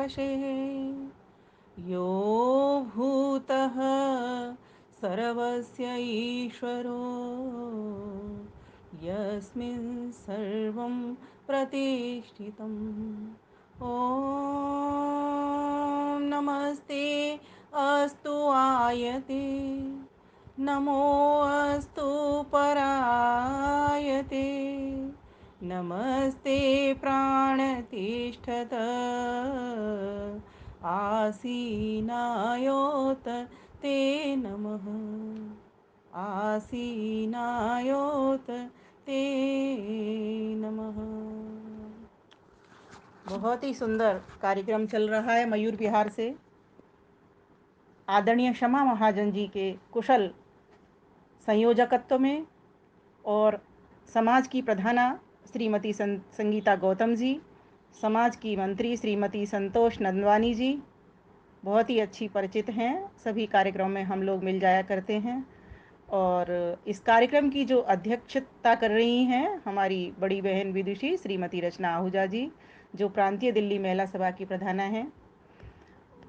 वशे यो भूतः सर्वस्य ईश्वरो यस्मिन् सर्वं प्रतिष्ठितम्। ॐ नमस्ते अस्तु आयते, नमो अस्तु परायते, नमस्ते प्राणतिष्ठत आसीनायोत ते नमः, आसीनायोत ते नमः। बहुत ही सुंदर कार्यक्रम चल रहा है मयूर विहार से। आदरणीय शमा महाजन जी के कुशल संयोजकत्व में और समाज की प्रधाना श्रीमती संगीता गौतम जी, समाज की मंत्री श्रीमती संतोष नंदवानी जी बहुत ही अच्छी परिचित हैं। सभी कार्यक्रम में हम लोग मिल जाया करते हैं। और इस कार्यक्रम की जो अध्यक्षता कर रही हैं हमारी बड़ी बहन विदुषी श्रीमती रचना आहूजा जी, जो प्रांतीय दिल्ली महिला सभा की प्रधाना हैं।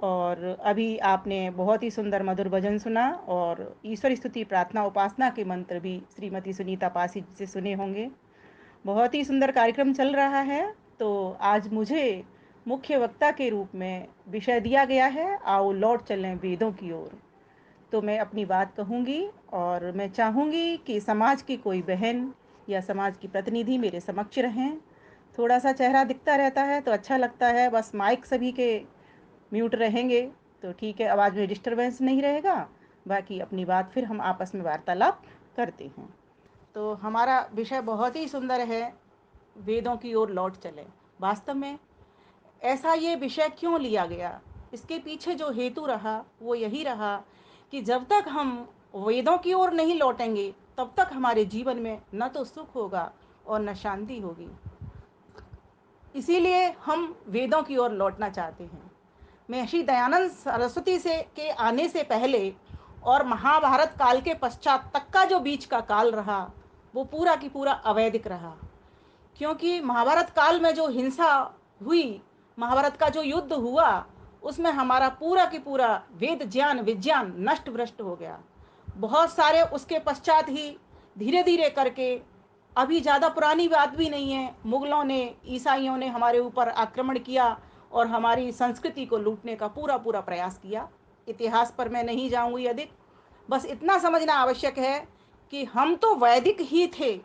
और अभी आपने बहुत ही सुंदर मधुर भजन सुना और ईश्वर स्तुति प्रार्थना उपासना के मंत्र भी श्रीमती सुनीता पासी से सुने होंगे। बहुत ही सुंदर कार्यक्रम चल रहा है। तो आज मुझे मुख्य वक्ता के रूप में विषय दिया गया है, आओ लौट चलें वेदों की ओर। तो मैं अपनी बात कहूँगी और मैं चाहूँगी कि समाज की कोई बहन या समाज की प्रतिनिधि मेरे समक्ष रहें। थोड़ा सा चेहरा दिखता रहता है तो अच्छा लगता है। बस माइक सभी के म्यूट रहेंगे तो ठीक है, आवाज़ में डिस्टरबेंस नहीं रहेगा। बाकी अपनी बात फिर हम आपस में वार्तालाप करते हैं। तो हमारा विषय बहुत ही सुंदर है, वेदों की ओर लौट चले। वास्तव में ऐसा ये विषय क्यों लिया गया, इसके पीछे जो हेतु रहा वो यही रहा कि जब तक हम वेदों की ओर नहीं लौटेंगे तब तक हमारे जीवन में न तो सुख होगा और न शांति होगी। इसीलिए हम वेदों की ओर लौटना चाहते हैं। महर्षि दयानंद सरस्वती से के आने से पहले और महाभारत काल के पश्चात तक का जो बीच का काल रहा वो पूरा की पूरा अवैदिक रहा। क्योंकि महाभारत काल में जो हिंसा हुई, महाभारत का जो युद्ध हुआ, उसमें हमारा पूरा की पूरा वेद ज्ञान विज्ञान नष्ट भ्रष्ट हो गया। बहुत सारे उसके पश्चात ही धीरे धीरे करके, अभी ज़्यादा पुरानी बात भी नहीं है, मुगलों ने ईसाइयों ने हमारे ऊपर आक्रमण किया और हमारी संस्कृति को लूटने का पूरा पूरा प्रयास किया। इतिहास पर मैं नहीं जाऊंगी अधिक, बस इतना समझना आवश्यक है कि हम तो वैदिक ही थे,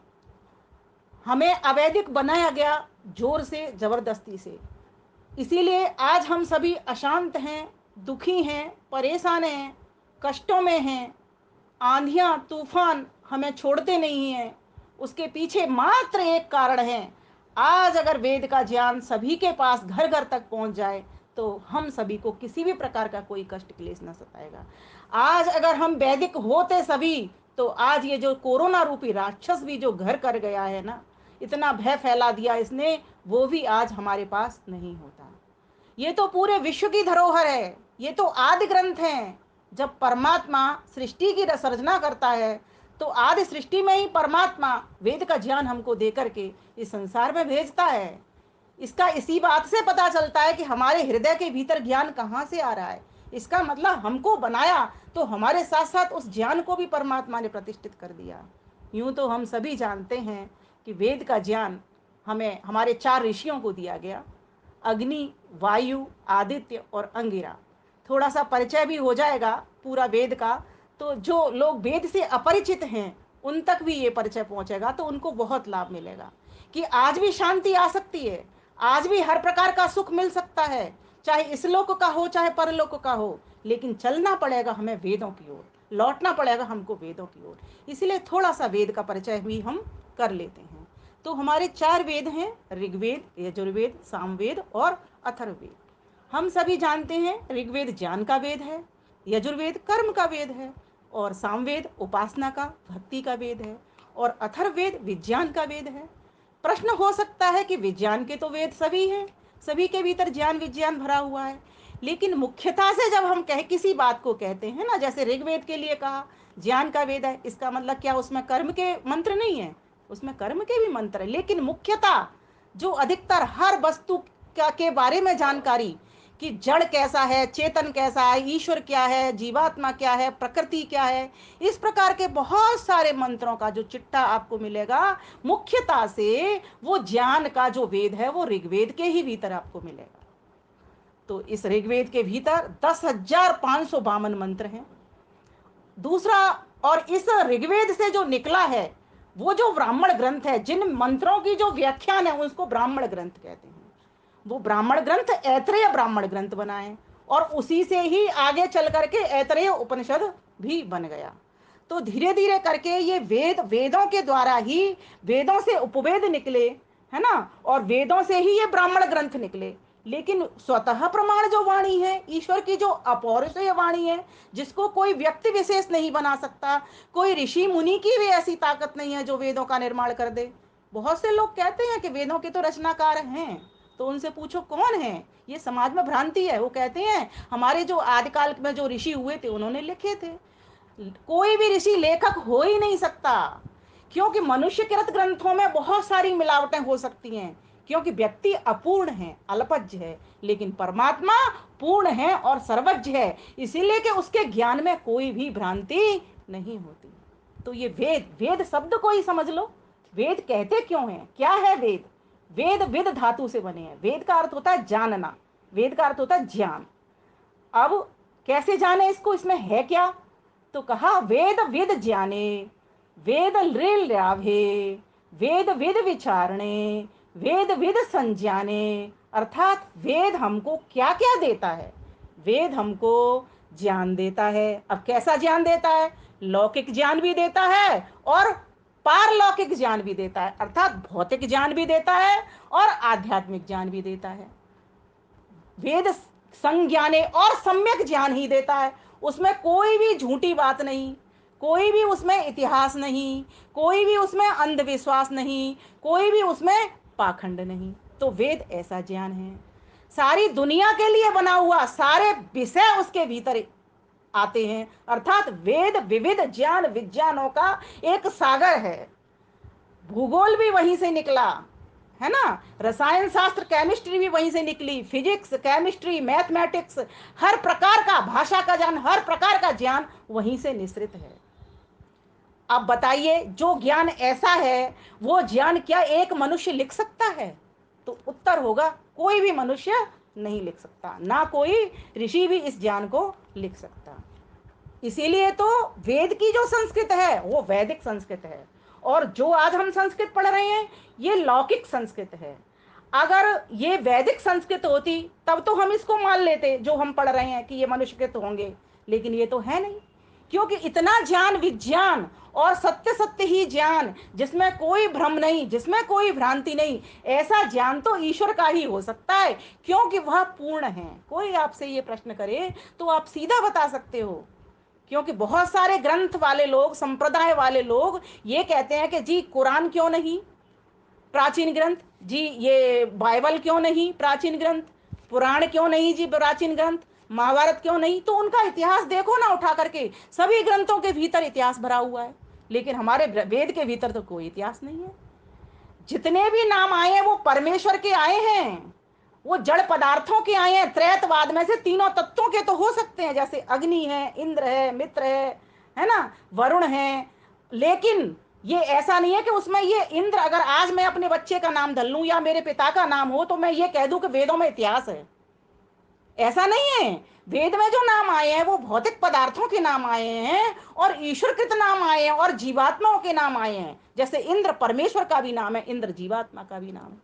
हमें अवैदिक बनाया गया जोर से ज़बरदस्ती से। इसीलिए आज हम सभी अशांत हैं, दुखी हैं, परेशान हैं, कष्टों में हैं। आंधियाँ तूफान हमें छोड़ते नहीं हैं। उसके पीछे मात्र एक कारण है, आज अगर वेद का ज्ञान सभी के पास घर घर तक पहुंच जाए तो हम सभी को किसी भी प्रकार का कोई कष्ट क्लेश न सताएगा। आज अगर हम वैदिक होते सभी तो आज ये जो कोरोना रूपी राक्षस भी जो घर कर गया है ना, इतना भय फैला दिया इसने, वो भी आज हमारे पास नहीं होता। ये तो पूरे विश्व की धरोहर है, ये तो आदि ग्रंथ हैं। जब परमात्मा सृष्टि की सर्जना करता है तो आदि सृष्टि में ही परमात्मा वेद का ज्ञान हमको दे करके इस संसार में भेजता है। इसका इसी बात से पता चलता है कि हमारे हृदय के भीतर ज्ञान कहाँ से आ रहा है। इसका मतलब हमको बनाया तो हमारे साथ साथ उस ज्ञान को भी परमात्मा ने प्रतिष्ठित कर दिया। यूं तो हम सभी जानते हैं कि वेद का ज्ञान हमें हमारे 4 ऋषियों को दिया गया, अग्नि, वायु, आदित्य और अंगिरा। थोड़ा सा परिचय भी हो जाएगा पूरा वेद का, तो जो लोग वेद से अपरिचित हैं उन तक भी ये परिचय पहुंचेगा तो उनको बहुत लाभ मिलेगा कि आज भी शांति आ सकती है, आज भी हर प्रकार का सुख मिल सकता है, चाहे इस लोक का हो चाहे परलोक का हो। लेकिन चलना पड़ेगा हमें वेदों की ओर, लौटना पड़ेगा हमको वेदों की ओर। इसलिए थोड़ा सा वेद का परिचय भी हम कर लेते हैं। तो हमारे 4 वेद हैं, ऋग्वेद, यजुर्वेद, सामवेद और अथर्ववेद। हम सभी जानते हैं ऋग्वेद ज्ञान का वेद है, यजुर्वेद कर्म का वेद है और सामवेद उपासना का भक्ति का वेद है और अथर्ववेद विज्ञान का वेद है। प्रश्न हो सकता है कि विज्ञान के तो वेद सभी हैं, सभी के भीतर ज्ञान विज्ञान भरा हुआ है, लेकिन मुख्यता से जब हम कह किसी बात को कहते हैं ना, जैसे ऋग्वेद के लिए कहा ज्ञान का वेद है, इसका मतलब क्या उसमें कर्म के मंत्र नहीं है? उसमें कर्म के भी मंत्र है, लेकिन मुख्यता जो अधिकतर हर वस्तु का के बारे में जानकारी कि जड़ कैसा है, चेतन कैसा है, ईश्वर क्या है, जीवात्मा क्या है, प्रकृति क्या है। इस प्रकार के बहुत सारे मंत्रों का जो चिट्ठा आपको मिलेगा, मुख्यता से वो ज्ञान का जो वेद है वो ऋग्वेद के ही भीतर आपको मिलेगा। तो इस ऋग्वेद के भीतर 10,552 मंत्र हैं। दूसरा, और इस ऋग्वेद से जो निकला है वो जो ब्राह्मण ग्रंथ है, जिन मंत्रों की जो व्याख्यान है उसको ब्राह्मण ग्रंथ कहते हैं। वो ब्राह्मण ग्रंथ ऐतरेय ब्राह्मण ग्रंथ बनाए, और उसी से ही आगे चल करके ऐतरेय उपनिषद भी बन गया। तो धीरे धीरे करके ये वेदों के द्वारा ही, वेदों से उपवेद निकले, है ना, और वेदों से ही ये ब्राह्मण ग्रंथ निकले। लेकिन स्वतः प्रमाण जो वाणी है, ईश्वर की जो अपौरुषेय वाणी है, जिसको कोई व्यक्ति विशेष नहीं बना सकता, कोई ऋषि मुनि की भी ऐसी ताकत नहीं है जो वेदों का निर्माण कर दे। बहुत से लोग कहते हैं कि वेदों के तो रचनाकार हैं, तो उनसे पूछो कौन है। ये समाज में भ्रांति है। वो कहते हैं हमारे जो आदिकाल में जो ऋषि हुए थे उन्होंने लिखे थे। कोई भी ऋषि लेखक हो ही नहीं सकता, क्योंकि मनुष्यकृत ग्रंथों में बहुत सारी मिलावटें हो सकती हैं, क्योंकि व्यक्ति अपूर्ण है, अल्पज्ञ है, लेकिन परमात्मा पूर्ण है और सर्वज्ञ है, इसीलिए कि उसके ज्ञान में कोई भी भ्रांति नहीं होती। तो ये वेद, वेद शब्द को ही समझ लो। वेद कहते क्यों हैं, क्या है वेद? वेद विद धातु से बने हैं। वेद का अर्थ होता है जानना, वेद का अर्थ होता है ज्ञान। अब कैसे जाने इसको, इसमें है क्या? तो कहा वेद विद ज्ञाने, वेद लीलाभे, वेद विद विचारणे, वेद विद संज्ञाने। अर्थात वेद हमको क्या क्या देता है? वेद हमको ज्ञान देता है। अब कैसा ज्ञान देता है? लौकिक ज्ञान भी देता है और पारलौकिक ज्ञान भी देता है, अर्थात भौतिक ज्ञान भी देता है और आध्यात्मिक ज्ञान भी देता है। वेद संज्ञाने और सम्यक ज्ञान ही देता है। उसमें कोई भी झूठी बात नहीं, कोई भी उसमें इतिहास नहीं, कोई भी उसमें अंधविश्वास नहीं, कोई भी उसमें पाखंड नहीं। तो वेद ऐसा ज्ञान है। सारी दुनिया के लिए बना हुआ सारे विषय उसके भीतर आते हैं, अर्थात वेद विविध ज्ञान विज्ञानों का एक सागर है। भूगोल भी वहीं से निकला, है ना, रसायन शास्त्र केमिस्ट्री भी वहीं से निकली, फिजिक्स केमिस्ट्री मैथमेटिक्स, हर प्रकार का भाषा का ज्ञान, हर प्रकार का ज्ञान वहीं से निश्रित है। अब बताइए, जो ज्ञान ऐसा है वो ज्ञान क्या एक मनुष्य लिख सकता है? तो उत्तर होगा कोई भी मनुष्य नहीं लिख सकता, ना कोई ऋषि भी इस ज्ञान को लिख सकता। इसीलिए तो वेद की जो संस्कृत है वो वैदिक संस्कृत है, और जो आज हम संस्कृत पढ़ रहे हैं ये लौकिक संस्कृत है। अगर ये वैदिक संस्कृत होती तब तो हम इसको मान लेते जो हम पढ़ रहे हैं कि ये मनुष्यकृत होंगे, लेकिन ये तो है नहीं। क्योंकि इतना ज्ञान विज्ञान और सत्य सत्य ही ज्ञान, जिसमें कोई भ्रम नहीं, जिसमें कोई भ्रांति नहीं, ऐसा ज्ञान तो ईश्वर का ही हो सकता है, क्योंकि वह पूर्ण है। कोई आपसे ये प्रश्न करे तो आप सीधा बता सकते हो, क्योंकि बहुत सारे ग्रंथ वाले लोग, संप्रदाय वाले लोग ये कहते हैं कि जी कुरान क्यों नहीं प्राचीन ग्रंथ, जी ये बाइबल क्यों नहीं प्राचीन ग्रंथ, पुराण क्यों नहीं जी प्राचीन ग्रंथ, महाभारत क्यों नहीं। तो उनका इतिहास देखो ना उठा करके, सभी ग्रंथों के भीतर इतिहास भरा हुआ है, लेकिन हमारे वेद के भीतर तो कोई इतिहास नहीं है। जितने भी नाम आए हैं वो परमेश्वर के आए हैं, वो जड़ पदार्थों के आए हैं। त्रैतवाद में से तीनों तत्वों के तो हो सकते हैं, जैसे अग्नि है, इंद्र है, मित्र है ना, वरुण है। लेकिन ये ऐसा नहीं है कि उसमें ये इंद्र, अगर आज मैं अपने बच्चे का नाम धर लूं या मेरे पिता का नाम हो तो मैं ये कह दूं कि वेदों में इतिहास है। ऐसा नहीं है। वेद में जो नाम आए हैं वो भौतिक पदार्थों के नाम आए हैं, और ईश्वरकृत नाम आए हैं, और जीवात्माओं के नाम आए हैं। जैसे इंद्र परमेश्वर का भी नाम है, इंद्र जीवात्मा का भी नाम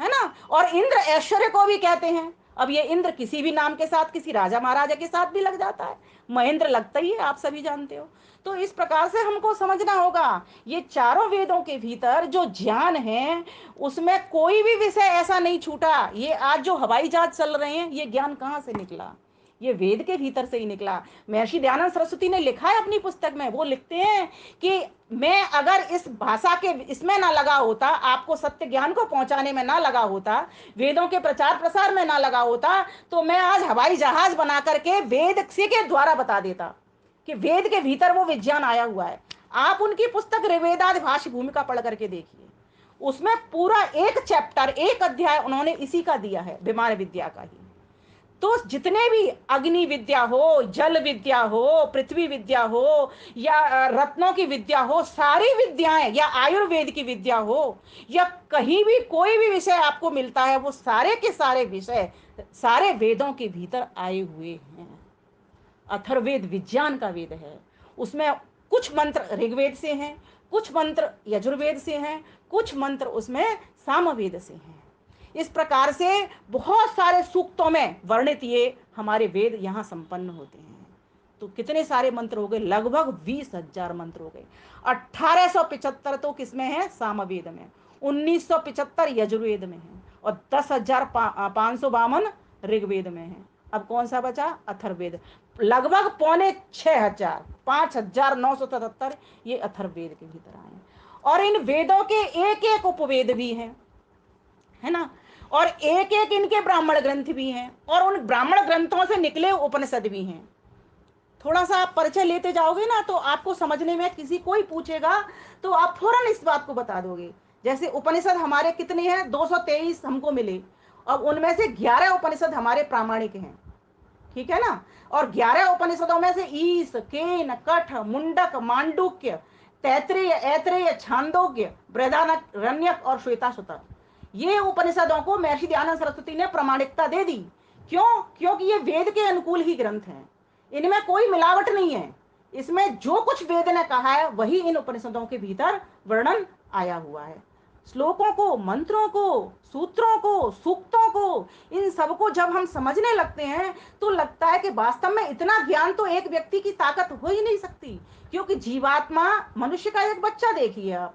है ना। और इंद्र ऐश्वर्य को भी कहते हैं। अब ये इंद्र किसी भी नाम के साथ, किसी राजा महाराजा के साथ भी लग जाता है, महेंद्र लगता ही है, आप सभी जानते हो। तो इस प्रकार से हमको समझना होगा, ये चारों वेदों के भीतर जो ज्ञान है उसमें कोई भी विषय ऐसा नहीं छूटा। ये आज जो हवाई जहाज चल रहे हैं ये ज्ञान कहाँ से निकला? ये वेद के भीतर से ही निकला। महर्षि दयानंद सरस्वती ने लिखा है अपनी पुस्तक में, वो लिखते हैं कि मैं अगर इस भाषा के इसमें ना लगा होता, आपको सत्य ज्ञान को पहुंचाने में ना लगा होता, वेदों के प्रचार प्रसार में ना लगा होता, तो मैं आज हवाई जहाज बना करके वेद से के द्वारा बता देता कि वेद के भीतर वो विज्ञान आया हुआ है। आप उनकी पुस्तक ऋग्वेदादि भाष्य भूमिका पढ़ करके देखिए, उसमें पूरा एक चैप्टर, एक अध्याय उन्होंने इसी का दिया है, विमान विद्या का ही। तो जितने भी अग्नि विद्या हो, जल विद्या हो, पृथ्वी विद्या हो, या रत्नों की विद्या हो, सारी विद्याएं, या आयुर्वेद की विद्या हो, या कहीं भी कोई भी विषय आपको मिलता है, वो सारे के सारे विषय सारे वेदों के भीतर आए हुए हैं। अथर्ववेद विज्ञान का वेद है। उसमें कुछ मंत्र ऋग्वेद से हैं, कुछ मंत्र यजुर्वेद से हैं, कुछ मंत्र उसमें सामवेद से हैं। इस प्रकार से बहुत सारे सूक्तों में वर्णित ये हमारे वेद यहाँ संपन्न होते हैं। तो कितने सारे मंत्र हो गए, लगभग 20,000 मंत्र हो गए। 1875 तो किसमें है, सामवेद में, 1975 यजुर्वेद में है, और 10,552 ऋग्वेद में है। अब कौन सा बचा, अथर्ववेद। लगभग 5,600, 5,977 ये अथर्ववेद के भीतर आए। और इन वेदों के एक एक उपवेद भी हैं, है ना, और एक एक इनके ब्राह्मण ग्रंथ भी हैं, और उन ब्राह्मण ग्रंथों से निकले उपनिषद भी हैं। थोड़ा सा आप परिचय लेते जाओगे ना, तो आपको समझने में, किसी कोई पूछेगा तो आप फौरन इस बात को बता दोगे। जैसे उपनिषद हमारे कितने हैं, 223 हमको मिले, और उनमें से 11 उपनिषद हमारे प्रामाणिक हैं, ठीक है ना। और 11 उपनिषदों में से ईश, केन, कठ, मुंडक, मांडुक्य, तैत्रेय, ऐत्रेय, छांदोग्य, बृहदारण्यक और श्वेताश्वतर, ये उपनिषदों को महर्षि दयानंद सरस्वती ने प्रामाणिकता दे दी। क्यों, क्योंकि ये वेद के अनुकूल ही ग्रंथ हैं, इनमें कोई मिलावट नहीं है। इसमें जो कुछ वेद ने कहा है वही इन उपनिषदों के भीतर वर्णन आया हुआ है। श्लोकों को, मंत्रों को, सूत्रों को, सूक्तों को, इन सबको जब हम समझने लगते हैं तो लगता है कि वास्तव में इतना ज्ञान तो एक व्यक्ति की ताकत हो ही नहीं सकती। क्योंकि जीवात्मा, मनुष्य का एक बच्चा देखिए आप,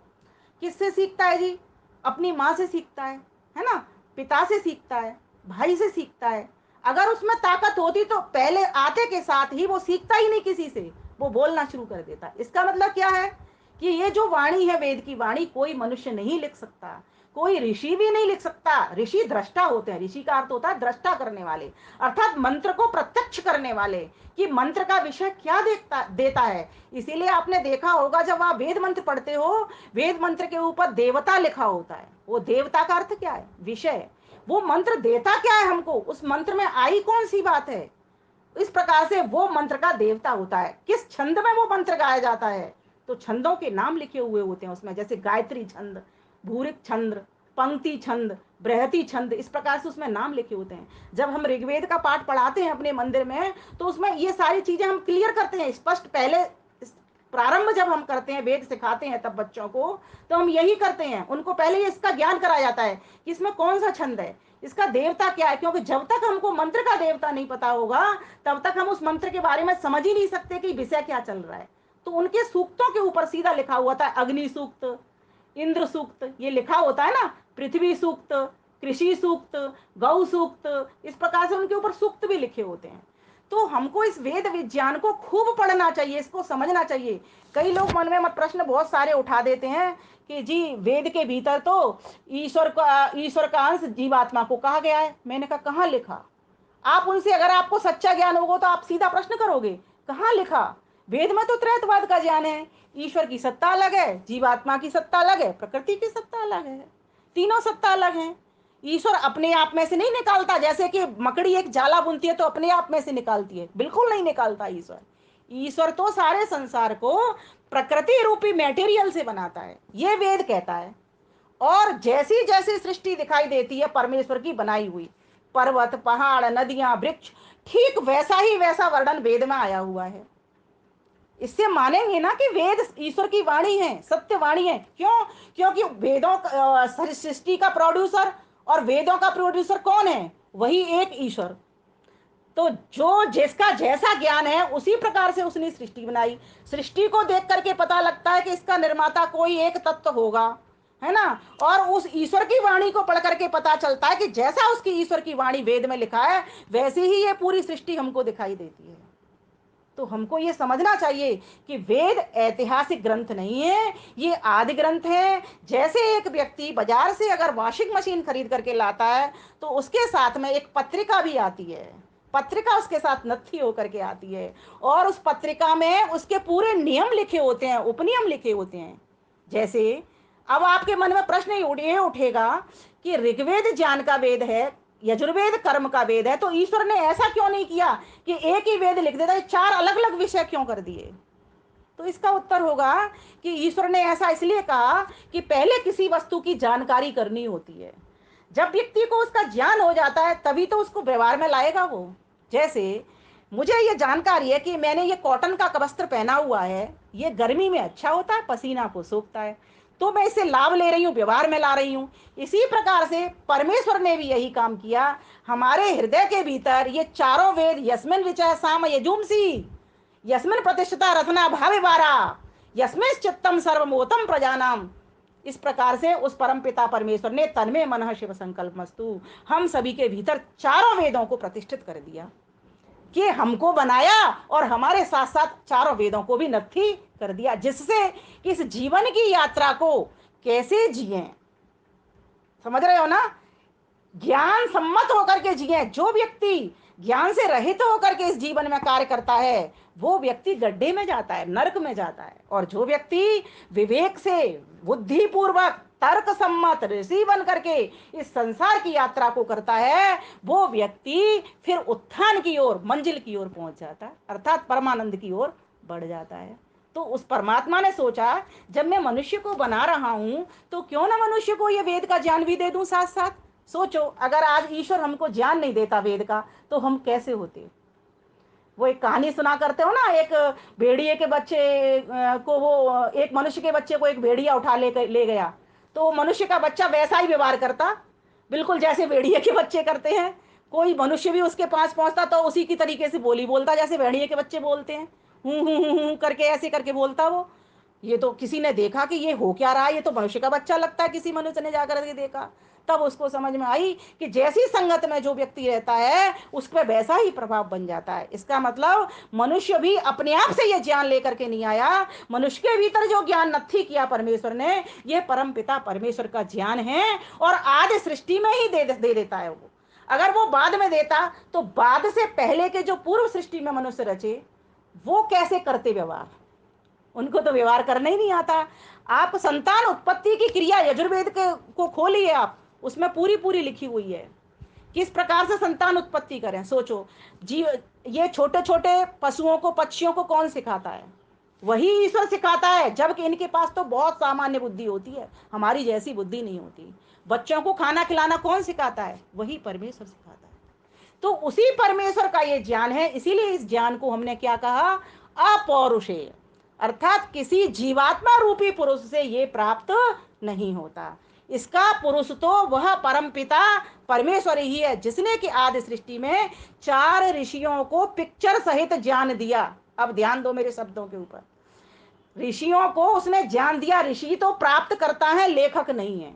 किससे सीखता है जी, अपनी माँ से सीखता है ना, पिता से सीखता है, भाई से सीखता है। अगर उसमें ताकत होती तो पहले आते के साथ ही वो सीखता ही नहीं किसी से, वो बोलना शुरू कर देता। इसका मतलब क्या है कि ये जो वाणी है, वेद की वाणी, कोई मनुष्य नहीं लिख सकता, कोई ऋषि भी नहीं लिख सकता। ऋषि दृष्टा होते हैं, ऋषि का अर्थ होता है दृष्टा करने वाले, अर्थात मंत्र को प्रत्यक्ष करने वाले, कि मंत्र का विषय क्या देखता देता है। इसीलिए आपने देखा होगा जब आप वेद मंत्र पढ़ते हो, वेद मंत्र के ऊपर देवता लिखा होता है। वो देवता का अर्थ क्या है, विषय। वो मंत्र देता क्या है हमको, उस मंत्र में आई कौन सी बात है। इस प्रकार से वो मंत्र का देवता होता है। किस छंद में वो मंत्र गाया जाता है, तो छंदों के नाम लिखे हुए होते हैं उसमें, जैसे गायत्री छंद, भूरिक छंद, पंक्ति छंद, बृहति छंद, इस प्रकार से उसमें नाम लिखे होते हैं। जब हम ऋग्वेद का पाठ पढ़ाते हैं अपने मंदिर में, तो उसमें ये सारी चीजें हम क्लियर करते हैं स्पष्ट। पहले प्रारंभ जब हम करते हैं, वेद सिखाते हैं तब बच्चों को, तो हम यही करते हैं, उनको पहले इसका ज्ञान कराया जाता है कि इसमें कौन सा छंद है, इसका देवता क्या है। क्योंकि जब तक हमको मंत्र का देवता नहीं पता होगा, तब तक हम उस मंत्र के बारे में समझ ही नहीं सकते कि विषय क्या चल रहा है। तो उनके सूक्तों के ऊपर सीधा लिखा हुआ था, अग्नि सूक्त, इंद्र सूक्त, ये लिखा होता है ना, पृथ्वी सूक्त, कृषि सूक्त, गौ सूक्त, इस प्रकार से उनके ऊपर सूक्त भी लिखे होते हैं। तो हमको इस वेद विज्ञान को खूब पढ़ना चाहिए, इसको समझना चाहिए। कई लोग मन में मत प्रश्न बहुत सारे उठा देते हैं कि जी वेद के भीतर तो ईश्वर का अंश जीवात्मा को कहा गया है। मैंने कहा कहाँ लिखा। आप उनसे, अगर आपको सच्चा ज्ञान होगा तो आप सीधा प्रश्न करोगे, कहाँ लिखा। वेद में तो त्रैतवाद का ज्ञान है, ईश्वर की सत्ता अलग है, जीवात्मा की सत्ता अलग है, प्रकृति की सत्ता अलग है, तीनों सत्ता अलग है। ईश्वर अपने आप में से नहीं निकालता, जैसे कि मकड़ी एक जाला बुनती है तो अपने आप में से निकालती है, बिल्कुल नहीं निकालता ईश्वर। ईश्वर तो सारे संसार को प्रकृति रूपी मटेरियल से बनाता है, ये वेद कहता है। और जैसी जैसी सृष्टि दिखाई देती है परमेश्वर की बनाई हुई, पर्वत, पहाड़, नदियां, वृक्ष, ठीक वैसा ही वैसा वर्णन वेद में आया हुआ है। इससे मानेंगे ना कि वेद ईश्वर की वाणी है, सत्य वाणी है। क्यों, क्योंकि वेदों सृष्टि का प्रोड्यूसर और वेदों का प्रोड्यूसर कौन है, वही एक ईश्वर। तो जो जिसका जैसा ज्ञान है उसी प्रकार से उसने सृष्टि बनाई। सृष्टि को देख करके पता लगता है कि इसका निर्माता कोई एक तत्व होगा, है ना। और उस ईश्वर की वाणी को पढ़ करके पता चलता है कि जैसा उसकी ईश्वर की वाणी वेद में लिखा है, वैसे ही ये पूरी सृष्टि हमको दिखाई देती है। तो हमको ये समझना चाहिए कि वेद ऐतिहासिक ग्रंथ नहीं है, ये आदि ग्रंथ है। जैसे एक व्यक्ति बाजार से अगर वॉशिंग मशीन खरीद करके लाता है, तो उसके साथ में एक पत्रिका भी आती है, पत्रिका उसके साथ नत्थी होकर के आती है, और उस पत्रिका में उसके पूरे नियम लिखे होते हैं, उपनियम लिखे होते हैं। जैसे अब आपके मन में प्रश्न ये उठेगा कि ऋग्वेद ज्ञान का वेद है, यजुर्वेद कर्म का वेद है, तो ईश्वर ने ऐसा क्यों नहीं किया कि एक ही वेद लिख देता, चार अलग अलग विषय क्यों कर दिए? तो इसका उत्तर होगा कि ईश्वर ने ऐसा इसलिए कहा कि पहले किसी वस्तु की जानकारी करनी होती है। जब व्यक्ति को उसका ज्ञान हो जाता है तभी तो उसको व्यवहार में लाएगा वो। जैसे मुझे ये जानकारी है कि मैंने ये कॉटन का वस्त्र पहना हुआ है, ये गर्मी में अच्छा होता है, पसीना को सोखता है, तो मैं इससे लाभ ले रही हूँ, व्यवहार में ला रही हूँ। इसी प्रकार से परमेश्वर ने भी यही काम किया। हमारे हृदय के भीतर ये चारों वेद, यस्मिन विचय साम यजुंसी, यस्मिन प्रतिष्ठिता रत्ना भावे बारा, यस्मिन चित्तम सर्वमोतम प्रजानाम, इस प्रकार से उस परम पिता परमेश्वर ने तन्मे मनः शिव संकल्प मस्तु, हम सभी के भीतर चारों वेदों को प्रतिष्ठित कर दिया कि हमको बनाया और हमारे साथ साथ चारों वेदों को भी नत्थी कर दिया, जिससे इस जीवन की यात्रा को कैसे जिए, समझ रहे हो ना? ज्ञान सम्मत होकर के जिए। जो व्यक्ति ज्ञान से रहित होकर के इस जीवन में कार्य करता है वो व्यक्ति गड्ढे में जाता है, नरक में जाता है। और जो व्यक्ति विवेक से, बुद्धिपूर्वक, तर्क सम्मत ऋषि बन करके इस संसार की यात्रा को करता है वो व्यक्ति फिर उत्थान की ओर, मंजिल की ओर पहुंच जाता है, अर्थात परमानंद की ओर बढ़ जाता है। तो उस परमात्मा ने सोचा जब मैं मनुष्य को बना रहा हूं तो क्यों ना मनुष्य को यह वेद का ज्ञान भी दे दूं साथ साथ। सोचो अगर आज ईश्वर हमको ज्ञान नहीं देता वेद का तो हम कैसे होते? वो एक कहानी सुना करते हो ना, एक भेड़िए के बच्चे को, वो एक मनुष्य के बच्चे को एक भेड़िया उठा ले गया, तो मनुष्य का बच्चा वैसा ही व्यवहार करता, बिल्कुल जैसे भेड़िए के बच्चे करते हैं। कोई मनुष्य भी उसके पास पहुंचता तो उसी की तरीके से बोली बोलता जैसे भेड़िए के बच्चे बोलते हैं, करके ऐसे करके बोलता वो। ये तो किसी ने देखा कि ये हो क्या रहा है, ये तो मनुष्य का बच्चा लगता है, किसी मनुष्य ने जाकर के देखा, तब उसको समझ में आई कि जैसी संगत में जो व्यक्ति रहता है उस पर वैसा ही प्रभाव बन जाता है। इसका मतलब मनुष्य भी अपने आप से ये ज्ञान लेकर के नहीं आया, मनुष्य के भीतर जो ज्ञान नत्थी किया परमेश्वर ने, ये परम पिता परमेश्वर का ज्ञान है और आदि सृष्टि में ही दे देता है वो। अगर वो बाद में देता तो बाद से पहले के जो पूर्व सृष्टि में मनुष्य रचे वो कैसे करते व्यवहार, उनको तो व्यवहार करना ही नहीं आता। आप संतान उत्पत्ति की क्रिया यजुर्वेद को खोलिए, आप उसमें पूरी पूरी लिखी हुई है किस प्रकार से संतान उत्पत्ति करें। सोचो जीव, ये छोटे छोटे पशुओं को, पक्षियों को कौन सिखाता है? वही ईश्वर सिखाता है, जबकि इनके पास तो बहुत सामान्य बुद्धि होती है, हमारी जैसी बुद्धि नहीं होती। बच्चों को खाना खिलाना कौन सिखाता है? वही परमेश्वर सिखाता है। तो उसी परमेश्वर का ये ज्ञान है, इसीलिए इस ज्ञान को हमने क्या कहा? अपौरुषेय, अर्थात किसी जीवात्मा रूपी पुरुष से ये प्राप्त नहीं होता। इसका पुरुष तो वह परम पिता परमेश्वर ही है जिसने कि आदि सृष्टि में चार ऋषियों को पिक्चर सहित ज्ञान दिया। अब ध्यान दो मेरे शब्दों के ऊपर, ऋषियों को उसने ज्ञान दिया। ऋषि तो प्राप्त करता है, लेखक नहीं है।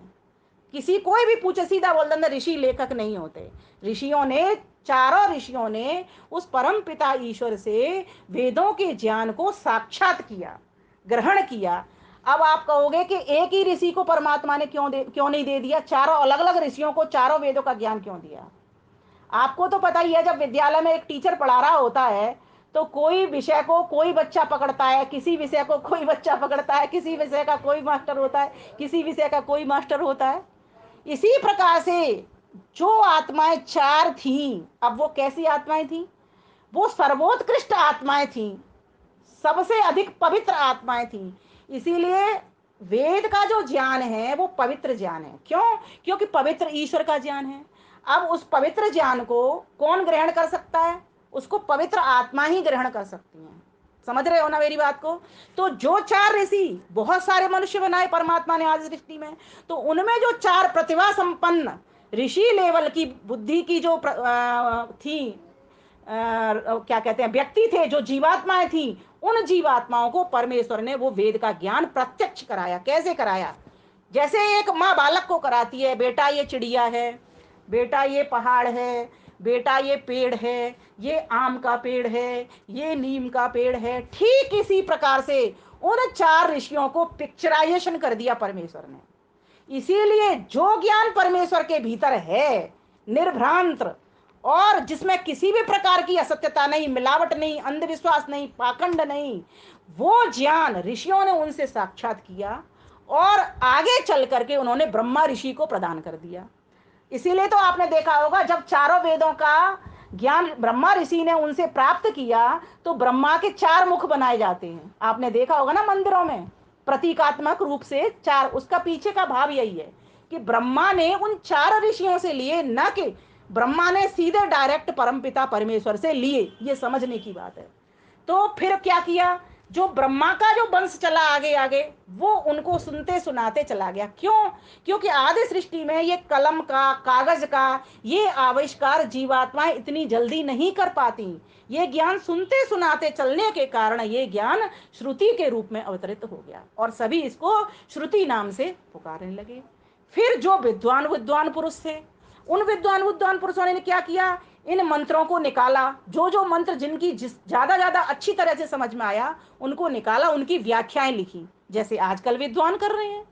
किसी कोई भी पूछे सीधा बोल देना ऋषि लेखक नहीं होते। ऋषियों ने, चारों ऋषियों ने उस परम पिता ईश्वर से वेदों के ज्ञान को साक्षात किया, ग्रहण किया। अब आप कहोगे कि एक ही ऋषि को परमात्मा ने क्यों नहीं दे दिया? चारों अलग अलग ऋषियों को चारों वेदों का ज्ञान क्यों दिया? आपको तो पता ही है, जब विद्यालय में एक टीचर पढ़ा रहा होता है तो कोई विषय को कोई बच्चा पकड़ता है, किसी विषय को कोई बच्चा पकड़ता है, किसी विषय का कोई मास्टर होता है, किसी विषय का कोई मास्टर होता है। इसी प्रकार से जो आत्माएं चार थीं, अब वो कैसी आत्माएं थीं? वो सर्वोत्कृष्ट आत्माएं थीं, सबसे अधिक पवित्र आत्माएं थीं। इसीलिए वेद का जो ज्ञान है वो पवित्र ज्ञान है। क्यों? क्योंकि पवित्र ईश्वर का ज्ञान है। अब उस पवित्र ज्ञान को कौन ग्रहण कर सकता है? उसको पवित्र आत्मा ही ग्रहण कर सकती है। समझ रहे हो ना मेरी बात को? तो जो चार ऋषि, बहुत सारे मनुष्य बनाए परमात्मा ने आज सृष्टि में, तो उनमें जो चार प्रतिभा संपन्न ऋषि लेवल की बुद्धि की जो थी, क्या कहते हैं, व्यक्ति थे, जो जीवात्माएं थी, उन जीवात्माओं को परमेश्वर ने वो वेद का ज्ञान प्रत्यक्ष कराया। कैसे कराया? जैसे एक माँ बालक को कराती है, बेटा ये चिड़िया है, बेटा ये पहाड़ है, बेटा ये पेड़ है, ये आम का पेड़ है, ये नीम का पेड़ है, ठीक इसी प्रकार से उन चार ऋषियों को पिक्चराइजेशन कर दिया परमेश्वर ने। इसीलिए जो ज्ञान परमेश्वर के भीतर है, निर्भ्रांत, और जिसमें किसी भी प्रकार की असत्यता नहीं, मिलावट नहीं, अंधविश्वास नहीं, पाखंड नहीं, वो ज्ञान ऋषियों ने उनसे साक्षात किया और आगे चल करके उन्होंने ब्रह्मा ऋषि को प्रदान कर दिया। इसीलिए तो आपने देखा होगा जब चारों वेदों का ज्ञान ब्रह्मा ऋषि ने उनसे प्राप्त किया तो ब्रह्मा के चार मुख बनाए जाते हैं। आपने देखा होगा ना मंदिरों में प्रतीकात्मक रूप से चार, उसका पीछे का भाव यही है कि ब्रह्मा ने उन चार ऋषियों से लिए, न कि ब्रह्मा ने सीधे डायरेक्ट परमपिता परमेश्वर से लिए। ये समझने की बात है। तो फिर क्या किया, जो ब्रह्मा का जो वंश चला आगे आगे, वो उनको सुनते सुनाते चला गया। क्यों? क्योंकि आदि सृष्टि में ये कलम का, कागज का ये आविष्कार जीवात्माएं इतनी जल्दी नहीं कर पाती। ये ज्ञान सुनते सुनाते चलने के कारण ये ज्ञान श्रुति के रूप में अवतरित हो गया और सभी इसको श्रुति नाम से पुकारने लगे। फिर जो विद्वान विद्वान पुरुष थे, उन विद्वान विद्वान पुरुषों ने क्या किया, इन मंत्रों को निकाला। जो जो मंत्र जिनकी जिस ज्यादा ज्यादा अच्छी तरह से समझ में आया उनको निकाला, उनकी व्याख्याएं लिखी, जैसे आजकल विद्वान कर रहे हैं।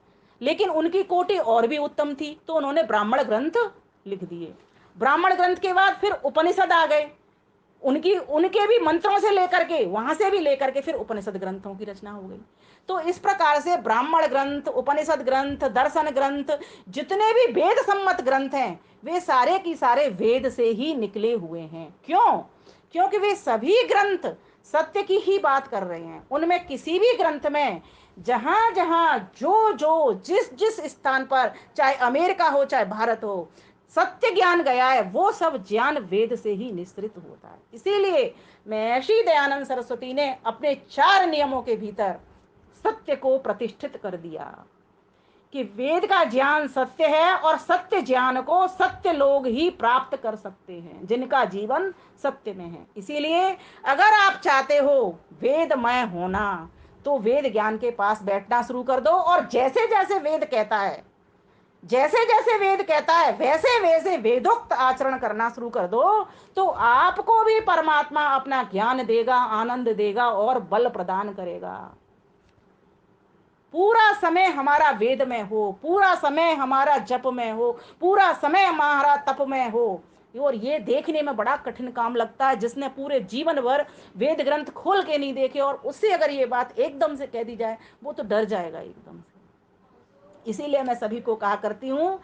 लेकिन उनकी कोटि और भी उत्तम थी, तो उन्होंने ब्राह्मण ग्रंथ लिख दिए। ब्राह्मण ग्रंथ के बाद फिर उपनिषद आ गए। उनकी उनके भी मंत्रों से लेकर के, वहां से भी लेकर के फिर उपनिषद ग्रंथों की रचना हो गई। तो इस प्रकार से ब्राह्मण ग्रंथ, उपनिषद ग्रंथ, दर्शन ग्रंथ, जितने भी वेद सम्मत ग्रंथ हैं वे सारे की सारे वेद से ही निकले हुए हैं। क्यों? क्योंकि वे सभी ग्रंथ सत्य की ही बात कर रहे हैं। उनमें किसी भी ग्रंथ में जहां जहां जो जो जिस जिस स्थान पर, चाहे अमेरिका हो चाहे भारत हो, सत्य ज्ञान गया है वो सब ज्ञान वेद से ही निश्रित होता है। इसीलिए महर्षि दयानंद सरस्वती ने अपने चार नियमों के भीतर सत्य को प्रतिष्ठित कर दिया कि वेद का ज्ञान सत्य है और सत्य ज्ञान को सत्य लोग ही प्राप्त कर सकते हैं जिनका जीवन सत्य में है। इसीलिए अगर आप चाहते हो वेदमय होना तो वेद ज्ञान के पास बैठना शुरू कर दो और जैसे जैसे वेद कहता है, जैसे जैसे वेद कहता है वैसे वैसे वेदोक्त आचरण करना शुरू कर दो, तो आपको भी परमात्मा अपना ज्ञान देगा, आनंद देगा और बल प्रदान करेगा। पूरा समय हमारा वेद में हो, पूरा समय हमारा जप में हो, पूरा समय हमारा तप में हो। और ये देखने में बड़ा कठिन काम लगता है, जिसने पूरे जीवन भर वेद ग्रंथ खोल के नहीं देखे और उससे अगर ये बात एकदम से कह दी जाए वो तो डर जाएगा एकदम से। इसीलिए मैं सभी को कहा करती हूँ,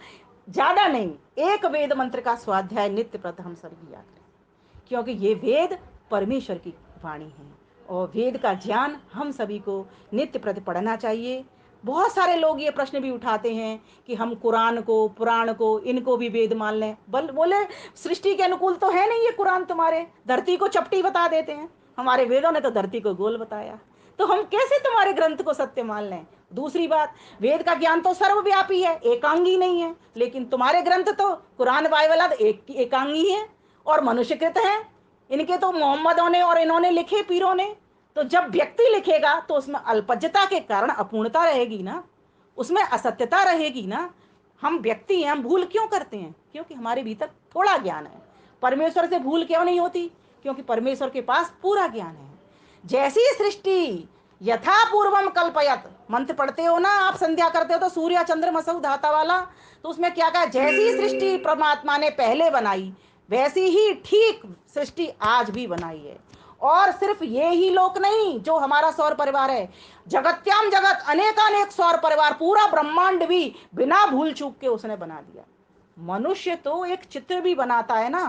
ज्यादा नहीं, एक वेद मंत्र का स्वाध्याय नित्य प्रत हम सभी याद करें, क्योंकि ये वेद परमेश्वर की वाणी है और वेद का ज्ञान हम सभी को नित्य प्रति पढ़ना चाहिए। बहुत सारे लोग ये प्रश्न भी उठाते हैं कि हम कुरान को, पुराण को, इनको भी वेद मान लें। बोले सृष्टि के अनुकूल तो है नहीं ये कुरान, तुम्हारे धरती को चपटी बता देते हैं, हमारे वेदों ने तो धरती को गोल बताया, तो हम कैसे तुम्हारे ग्रंथ को सत्य मान लें। दूसरी बात, वेद का ज्ञान तो सर्वव्यापी है, एकांगी नहीं है, लेकिन तुम्हारे ग्रंथ तो कुरान बाइबल एकांगी है और मनुष्यकृत है। इनके तो मोहम्मदों ने और इन्होंने लिखे, पीरों ने। तो जब व्यक्ति लिखेगा तो उसमें अल्पज्यता के कारण अपूर्णता रहेगी ना, उसमें असत्यता रहेगी ना। हम व्यक्ति हैं, हम भूल क्यों करते हैं? क्योंकि हमारे भीतर थोड़ा ज्ञान है। परमेश्वर से भूल क्यों नहीं होती? क्योंकि परमेश्वर के पास पूरा ज्ञान है। जैसी सृष्टि यथा पूर्वम कल्पयत, मंत्र पढ़ते हो ना आप, संध्या करते हो तो सूर्य चंद्र मसु धाता वाला, तो उसमें क्या कहा, जैसी सृष्टि परमात्मा ने पहले बनाई वैसी ही ठीक सृष्टि आज भी बनाई है। और सिर्फ ये ही लोक नहीं, जो हमारा सौर परिवार है, जगत्याम जगत अनेकानेक सौर परिवार, पूरा ब्रह्मांड भी बिना भूल चूक के उसने बना दिया। मनुष्य तो एक चित्र भी बनाता है ना,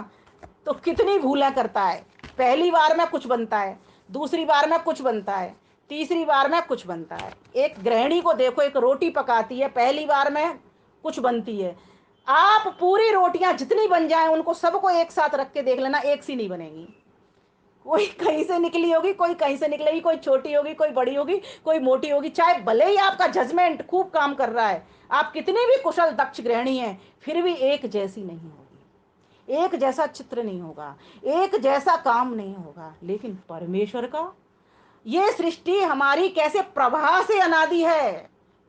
तो कितनी भूलें करता है। पहली बार में कुछ बनता है, दूसरी बार में कुछ बनता है, तीसरी बार में कुछ बनता है। एक गृहिणी को देखो, एक रोटी पकाती है, पहली बार में कुछ बनती है। आप पूरी रोटियां जितनी बन जाए उनको सबको एक साथ रख के देख लेना, एक सी नहीं बनेगी। कोई कहीं से निकली होगी, कोई कहीं से निकलेगी, कोई छोटी होगी, कोई बड़ी होगी, कोई मोटी होगी। चाहे भले ही आपका जजमेंट खूब काम कर रहा है, आप कितनी भी कुशल दक्ष गृहिणी हैं, फिर भी एक जैसी नहीं होगी, एक जैसा चित्र नहीं होगा, एक जैसा काम नहीं होगा। लेकिन परमेश्वर का ये सृष्टि हमारी कैसे प्रभा से अनादि है,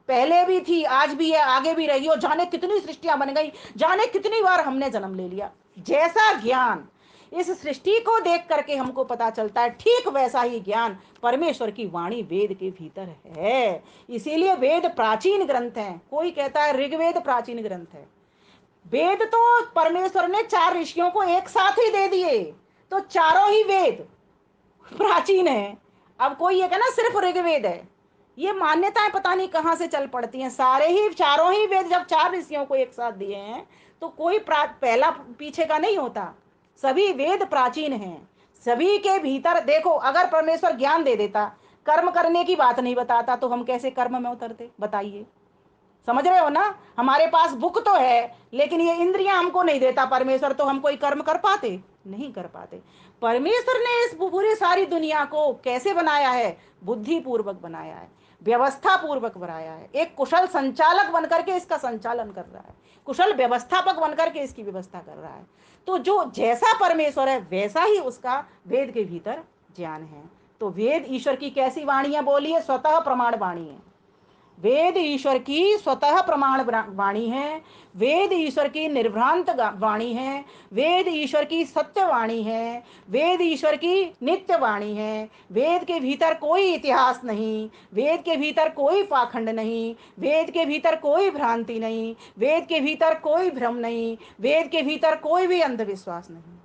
पहले भी थी, आज भी है, आगे भी रहेगी। और जाने कितनी सृष्टियां बन गई, जाने कितनी बार हमने जन्म ले लिया। जैसा ज्ञान इस सृष्टि को देख करके हमको पता चलता है, ठीक वैसा ही ज्ञान परमेश्वर की वाणी वेद के भीतर है। इसीलिए वेद प्राचीन ग्रंथ हैं। कोई कहता है ऋग्वेद प्राचीन ग्रंथ है, वेद तो परमेश्वर ने चार ऋषियों को एक साथ ही दे दिए, तो चारों ही वेद प्राचीन है। अब कोई ये कहना सिर्फ ऋग्वेद है, ये मान्यताएं पता नहीं कहां से चल पड़ती हैं। सारे ही चारों ही वेद जब चार ऋषियों को एक साथ दिए हैं तो कोई पहला पीछे का नहीं होता। सभी वेद प्राचीन हैं, सभी के भीतर देखो, अगर परमेश्वर ज्ञान दे देता, कर्म करने की बात नहीं बताता, तो हम कैसे कर्म में उतरते बताइए। समझ रहे हो ना? हमारे पास बुक तो है, लेकिन ये इंद्रियां हमको नहीं देता परमेश्वर, तो हम कोई कर्म कर पाते? नहीं कर पाते। परमेश्वर ने इस पूरी सारी दुनिया को कैसे बनाया है? बुद्धि पूर्वक बनाया है, व्यवस्था पूर्वक बनाया है। एक कुशल संचालक बनकर के इसका संचालन कर रहा है, कुशल व्यवस्थापक बनकर के इसकी व्यवस्था कर रहा है। तो जो जैसा परमेश्वर है वैसा ही उसका वेद के भीतर ज्ञान है। तो वेद ईश्वर की कैसी वाणी है? बोलिए, स्वतः प्रमाण वाणी है। वेद ईश्वर की स्वतः प्रमाण वाणी है, वेद ईश्वर की निर्भ्रांत वाणी है, वेद ईश्वर की सत्य वाणी है, वेद ईश्वर की नित्य वाणी है। वेद के भीतर कोई इतिहास नहीं, वेद के भीतर कोई पाखंड नहीं, वेद के भीतर कोई भ्रांति नहीं, वेद के भीतर कोई भ्रम नहीं, वेद के भीतर कोई भी अंधविश्वास नहीं।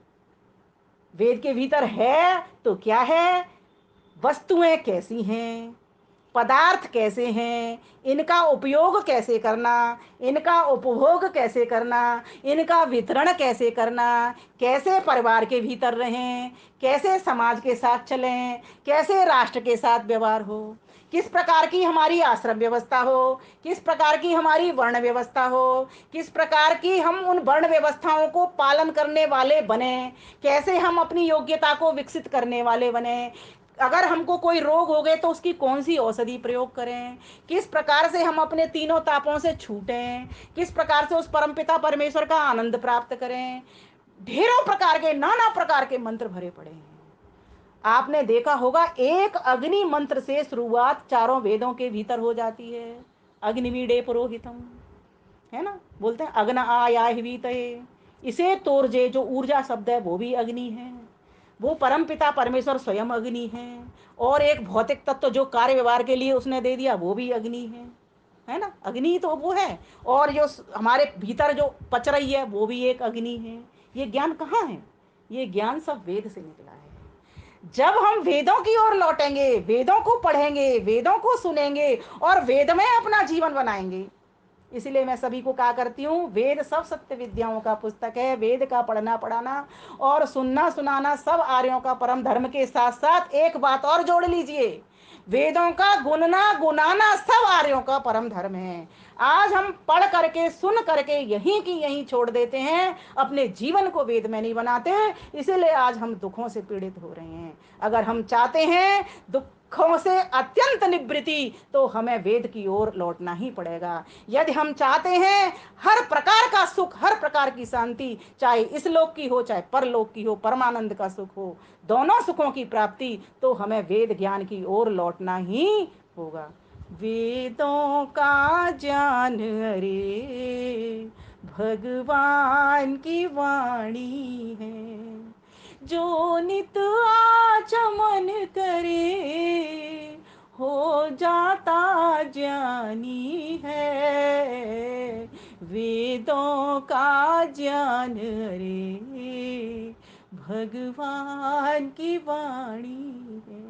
वेद के भीतर है तो क्या है? वस्तुएं कैसी हैं, पदार्थ कैसे हैं, इनका उपयोग कैसे करना, इनका उपभोग कैसे करना, इनका वितरण कैसे करना, कैसे परिवार के भीतर रहें, कैसे समाज के साथ चलें, कैसे राष्ट्र के साथ व्यवहार हो, किस प्रकार की हमारी आश्रम व्यवस्था हो, किस प्रकार की हमारी वर्ण व्यवस्था हो, किस प्रकार की हम उन वर्ण व्यवस्थाओं को पालन करने वाले बने, कैसे हम अपनी योग्यता को विकसित करने वाले बने, अगर हमको कोई रोग हो गए तो उसकी कौन सी औषधि प्रयोग करें, किस प्रकार से हम अपने तीनों तापों से छूटें, किस प्रकार से उस परमपिता परमेश्वर का आनंद प्राप्त करें। ढेरों प्रकार के, नाना प्रकार के मंत्र भरे पड़े हैं। आपने देखा होगा, एक अग्नि मंत्र से शुरुआत चारों वेदों के भीतर हो जाती है। अग्निमीडे पुरोहितम, है ना? बोलते हैं अग्न आयाहिवीतये। इसे तोरजे, जो ऊर्जा शब्द है वो भी अग्नि है, वो परम पिता परमेश्वर स्वयं अग्नि है। और एक भौतिक तत्व जो कार्य व्यवहार के लिए उसने दे दिया वो भी अग्नि है ना? अग्नि तो वो है। और जो हमारे भीतर जो पच रही है वो भी एक अग्नि है। ये ज्ञान कहाँ है? ये ज्ञान सब वेद से निकला है। जब हम वेदों की ओर लौटेंगे, वेदों को पढ़ेंगे, वेदों को सुनेंगे और वेद में अपना जीवन बनाएंगे। इसलिए मैं सभी को कहा करती हूँ, वेद सब सत्य विद्याओं का पुस्तक है। वेद का पढ़ना पढ़ाना और सुनना सुनाना सब आर्यों का परम धर्म के साथ साथ एक बात और जोड़ लीजिए, वेदों का गुनना गुनाना सब आर्यों का परम धर्म है। आज हम पढ़ करके सुन करके यहीं की यहीं छोड़ देते हैं, अपने जीवन को वेद में नहीं बनाते, इसीलिए आज हम दुखों से पीड़ित हो रहे हैं। अगर हम चाहते हैं दुखों से अत्यंत निवृत्ति, तो हमें वेद की ओर लौटना ही पड़ेगा। यदि हम चाहते हैं हर प्रकार का सुख, हर प्रकार की शांति, चाहे इस लोक की हो चाहे परलोक की हो, परमानंद का सुख हो, दोनों सुखों की प्राप्ति, तो हमें वेद ज्ञान की ओर लौटना ही होगा। वेदों का ज्ञान अरे भगवान की वाणी है, जो नित आचमन करे हो जाता ज्ञानी है। वेदों का ज्ञान रे भगवान की वाणी है।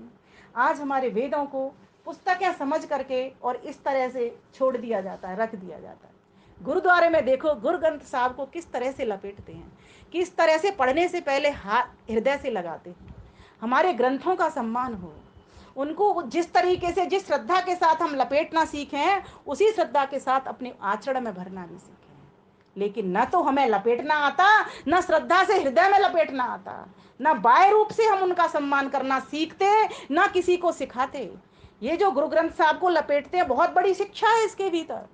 आज हमारे वेदों को पुस्तकें समझ करके और इस तरह से छोड़ दिया जाता है, रख दिया जाता है। गुरुद्वारे में देखो, गुरु ग्रंथ साहब को किस तरह से लपेटते हैं, किस तरह से पढ़ने से पहले हाथ हृदय से लगाते हैं। हमारे ग्रंथों का सम्मान हो, उनको जिस तरीके से, जिस श्रद्धा के साथ हम लपेटना सीखें, उसी श्रद्धा के साथ अपने आचरण में भरना भी सीखें। लेकिन न तो हमें लपेटना आता, न श्रद्धा से हृदय में लपेटना आता, न बाह्य रूप से हम उनका सम्मान करना सीखते, न किसी को सिखाते। ये जो गुरु ग्रंथ साहब को लपेटते हैं, बहुत बड़ी शिक्षा है इसके भीतर,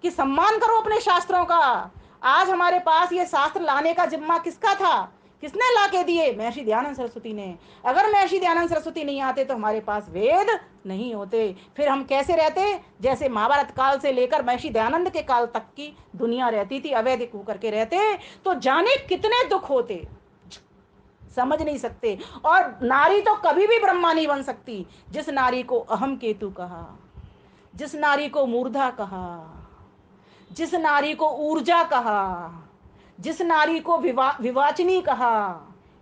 कि सम्मान करो अपने शास्त्रों का। आज हमारे पास ये शास्त्र लाने का जिम्मा किसका था? किसने ला के दिए? महर्षि दयानंद सरस्वती ने। अगर महर्षि दयानंद सरस्वती नहीं आते तो हमारे पास वेद नहीं होते। फिर हम कैसे रहते? जैसे महाभारत काल से लेकर महर्षि दयानंद के काल तक की दुनिया रहती थी, अवैधिक होकर के रहते, तो जाने कितने दुख होते, समझ नहीं सकते। और नारी तो कभी भी ब्रह्मा नहीं बन सकती। जिस नारी को अहम केतु कहा, जिस नारी को मूर्धा कहा, जिस नारी को ऊर्जा कहा, जिस नारी को विवाचिनी कहा,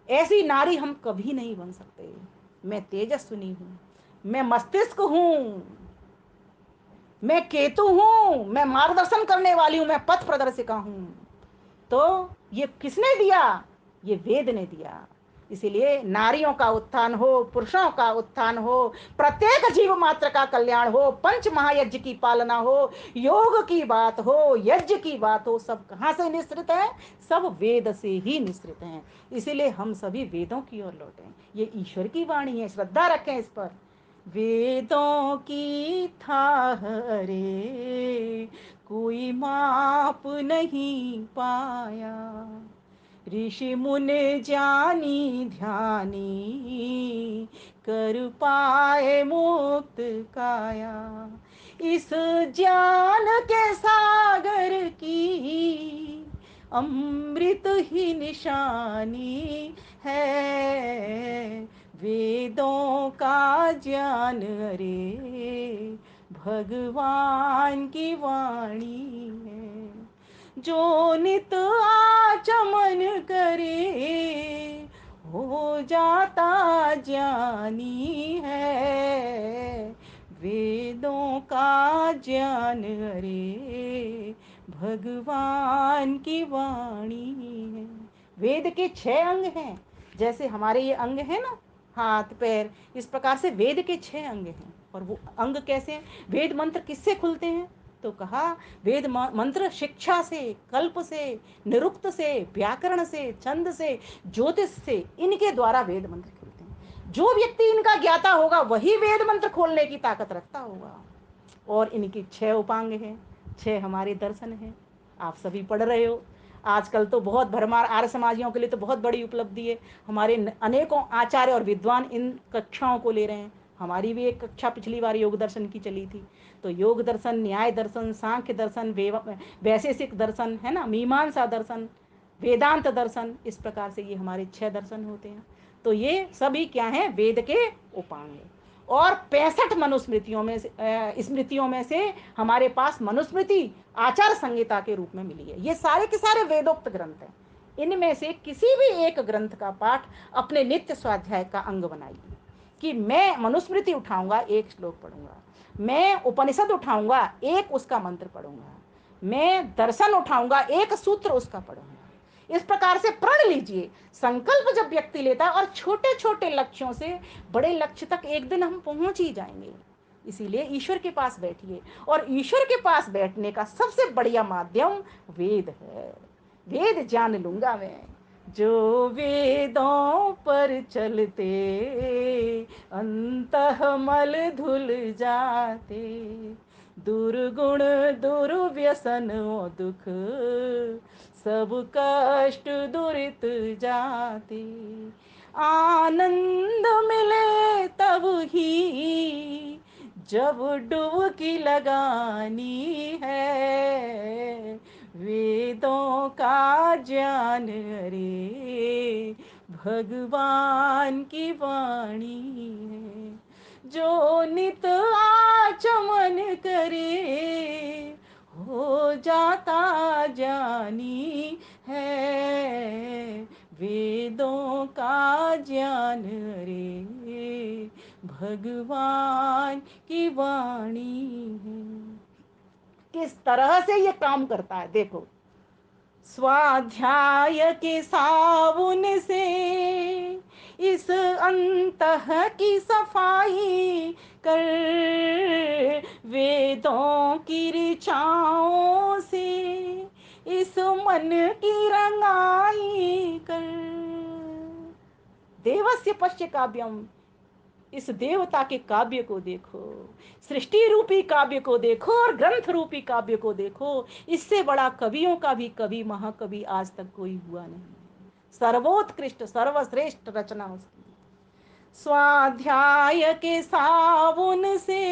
ऐसी नारी हम कभी नहीं बन सकते। मैं तेजस्विनी हूं, मैं मस्तिष्क हूं, मैं केतु हूं, मैं मार्गदर्शन करने वाली हूं, मैं पथ प्रदर्शिका हूं। तो ये किसने दिया? ये वेद ने दिया। इसीलिए नारियों का उत्थान हो, पुरुषों का उत्थान हो, प्रत्येक जीव मात्र का कल्याण हो, पंच महायज्ञ की पालना हो, योग की बात हो, यज्ञ की बात हो, सब कहाँ से निश्रित है? सब वेद से ही निश्रित हैं। इसीलिए हम सभी वेदों की ओर लौटें। ये ईश्वर की वाणी है, श्रद्धा रखें इस पर। वेदों की थाह रे कोई माप नहीं पाया, ऋषि मुनि ज्ञानी ध्यानी कर पाए मुक्त काया। इस ज्ञान के सागर की अमृत ही निशानी है, वेदों का ज्ञान रे भगवान की वाणी है। जो नित आचमन करे हो जाता ज्ञानी है, वेदों का ज्ञान रे भगवान की वाणी है। वेद के 6 अंग हैं। जैसे हमारे ये अंग है ना, हाथ पैर, इस प्रकार से वेद के 6 अंग हैं। और वो अंग कैसे हैं? वेद मंत्र किससे खुलते हैं? तो कहा वेद मंत्र शिक्षा से, कल्प से, निरुक्त से, व्याकरण से, छंद से, ज्योतिष से, इनके द्वारा वेद मंत्र खुलते हैं। जो व्यक्ति इनका ज्ञाता होगा वही वेद मंत्र खोलने की ताकत रखता होगा। और इनकी 6 उपांग हैं, 6 हमारे दर्शन हैं। आप सभी पढ़ रहे हो। आजकल तो बहुत भरमार आर्य समाजियों के लिए तो बहुत बड़ी उपलब्धि है। हमारे अनेकों आचार्य और विद्वान इन कक्षाओं को ले रहे हैं। हमारी भी एक कक्षा पिछली बार योग दर्शन की चली थी। तो योग दर्शन, न्याय दर्शन, सांख्य दर्शन, वैशेषिक दर्शन है ना, मीमांसा दर्शन, वेदांत दर्शन, इस प्रकार से ये हमारे 6 दर्शन होते हैं। तो ये सभी क्या हैं? वेद के उपांग। और 65 मनुस्मृतियों में से स्मृतियों में से हमारे पास मनुस्मृति आचार संहिता के रूप में मिली है। ये सारे के सारे वेदोक्त ग्रंथ हैं। इनमें से किसी भी एक ग्रंथ का पाठ अपने नित्य स्वाध्याय का अंग बनाइए। कि मैं मनुस्मृति उठाऊंगा, एक श्लोक पढ़ूंगा, मैं उपनिषद उठाऊंगा, एक उसका मंत्र पढ़ूंगा, मैं दर्शन उठाऊंगा, एक सूत्र उसका पढ़ूंगा। इस प्रकार से प्रण लीजिए। संकल्प जब व्यक्ति लेता है, और छोटे छोटे लक्ष्यों से बड़े लक्ष्य तक एक दिन हम पहुंच ही जाएंगे। इसीलिए ईश्वर के पास बैठिए। और ईश्वर के पास बैठने का सबसे बढ़िया माध्यम वेद है। वेद जान लूंगा मैं, जो वेदों पर चलते अंतःमल धुल जाते, दुर्गुण दुर्व्यसन दुख सब कष्ट दुरित जाते, आनंद मिले तब ही जब डुबकी लगानी है, वेदों का ज्ञान रे भगवान की वाणी है। जो नित आचमन करे हो जाता ज्ञानी है, वेदों का ज्ञान रे भगवान की वाणी है। किस तरह से ये काम करता है देखो। स्वाध्याय के साबुन से इस अंतः की सफाई कर, वेदों की ऋचाओं से इस मन की रंगाई कर। देवस्य पश्य काव्यम, इस देवता के काव्य को देखो, सृष्टि रूपी काव्य को देखो, और ग्रंथ रूपी काव्य को देखो। इससे बड़ा कवियों का भी कवि महाकवि आज तक कोई हुआ नहीं। सर्वोत्कृष्ट सर्वश्रेष्ठ रचना उसकी। स्वाध्याय के साबुन से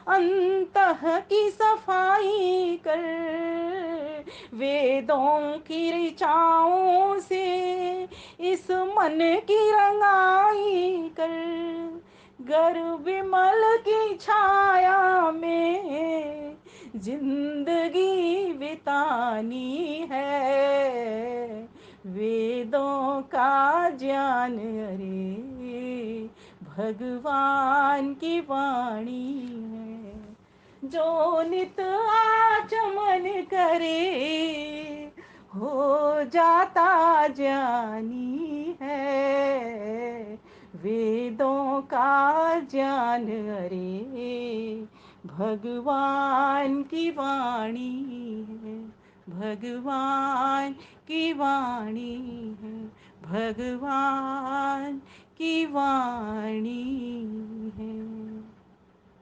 अंतः की सफाई कर, वेदों की ऋचाओं से इस मन की रंगाई कर, गर विमल की छाया में जिंदगी बितानी है, वेदों का ज्ञान रे भगवान की वाणी है। जो नित आचमन करे हो जाता ज्ञानी है वेदों का ज्ञान, अरे भगवान की वाणी है, भगवान की वाणी है, भगवान की वाणी है।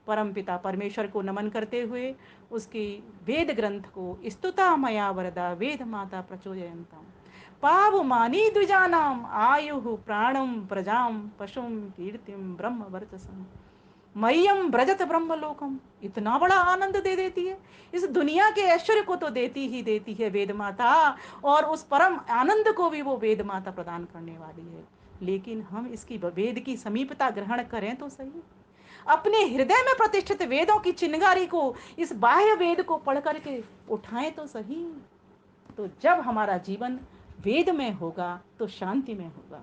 परमपिता परमेश्वर को नमन करते हुए उसके वेद ग्रंथ को स्तुता मया वरदा वेद माता प्रचोदयंता पावमानी द्विजानाम आयु प्राणम प्रजाम पशुम कीर्तिम ब्रह्म वर्चसम मय्यम ब्रजत ब्रह्मलोकम। इतना बड़ा आनंद दे देती है, इस दुनिया के ऐश्वर्य को तो देती ही देती है वेद माता, और उस परम आनंद को भी वो वेद माता प्रदान करने वाली है। लेकिन हम इसकी वेद की समीपता ग्रहण करें तो सही, अपने हृदय में प्रतिष्ठित वेदों की चिंगारी को, इस बाह्य वेद को पढ़ करके उठाएं तो सही। तो जब हमारा जीवन वेद में होगा तो शांति में होगा।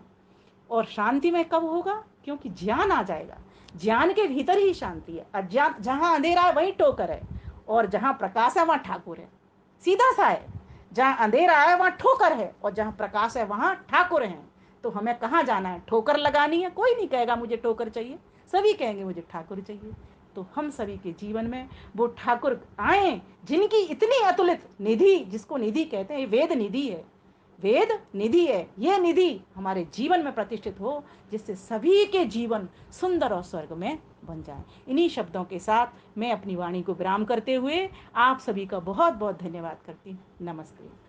और शांति में कब होगा? क्योंकि ज्ञान आ जाएगा, ज्ञान के भीतर ही शांति है। अज्ञान, जहां अंधेरा है वहीं ठोकर है, और जहां प्रकाश है वहां ठाकुर है। सीधा सा है, जहां अंधेरा है वहां ठोकर है, और जहां प्रकाश है वहां ठाकुर है। तो हमें कहाँ जाना है? ठोकर लगानी है? कोई नहीं कहेगा मुझे ठोकर चाहिए, सभी कहेंगे मुझे ठाकुर चाहिए। तो हम सभी के जीवन में वो ठाकुर आए जिनकी इतनी अतुलित निधि, जिसको निधि कहते हैं, वेद निधि है, वेद निधि है, यह निधि हमारे जीवन में प्रतिष्ठित हो, जिससे सभी के जीवन सुंदर और स्वर्ग में बन जाए। इन्हीं शब्दों के साथ मैं अपनी वाणी को विराम करते हुए आप सभी का बहुत बहुत धन्यवाद करती हूँ। नमस्ते।